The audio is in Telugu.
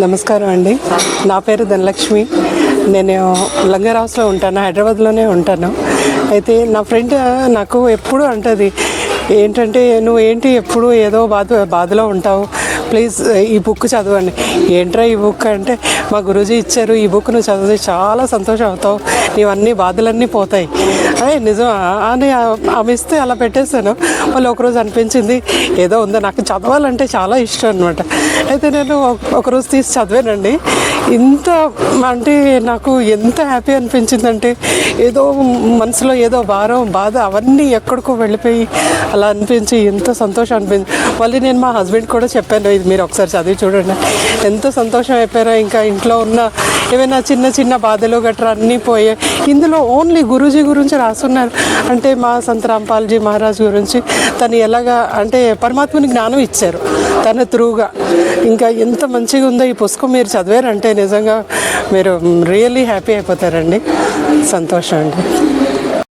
నమస్కారం అండి. నా పేరు ధనలక్ష్మి. నేను లంగర్ హౌస్లో ఉంటాను, హైదరాబాద్లోనే ఉంటాను. అయితే నా ఫ్రెండ్ నాకు ఎప్పుడు అంటది ఏంటంటే, నువ్వు ఏంటి ఎప్పుడు ఏదో బాధలో ఉంటావు, ప్లీజ్ ఈ బుక్ చదవండి. ఏంట్రా ఈ బుక్ అంటే, మా గురూజీ ఇచ్చారు, ఈ బుక్ నువ్వు చదివితే చాలా సంతోషం అవుతావు, నీవన్నీ బాధలన్నీ పోతాయి. అదే నిజం అని ఆమె ఇస్తే అలా పెట్టేశాను. మళ్ళీ ఒకరోజు అనిపించింది ఏదో ఉందో, నాకు చదవాలంటే చాలా ఇష్టం అనమాట. అయితే నేను ఒకరోజు తీసి చదివానండి. ఇంత అంటే నాకు ఎంత హ్యాపీ అనిపించిందంటే, ఏదో మనసులో ఏదో భారం బాధ అవన్నీ ఎక్కడికో వెళ్ళిపోయి అలా అనిపించి ఎంత సంతోషం అనిపించింది. మళ్ళీ నేను మా హస్బెండ్ కూడా చెప్పాను, ఇది మీరు ఒకసారి చదివి చూడండి, ఎంత సంతోషం అయిపోయారో. ఇంకా ఇంట్లో ఉన్న ఏమైనా చిన్న చిన్న బాధలు గట్రా అన్నీ పోయాయి. ఇందులో ఓన్లీ గురూజీ గురించి రాస్తున్నారు. అంటే మా సంత రాంపాల్జీ మహారాజ్ గురించి తను ఎలాగా అంటే పరమాత్మని జ్ఞానం ఇచ్చారు తన త్రూగా. ఇంకా ఎంత మంచిగా ఉందో ఈ పుస్తకం. మీరు చదివారంటే నిజంగా మీరు రియల్లీ హ్యాపీ అయిపోతారండి. సంతోషం అండి.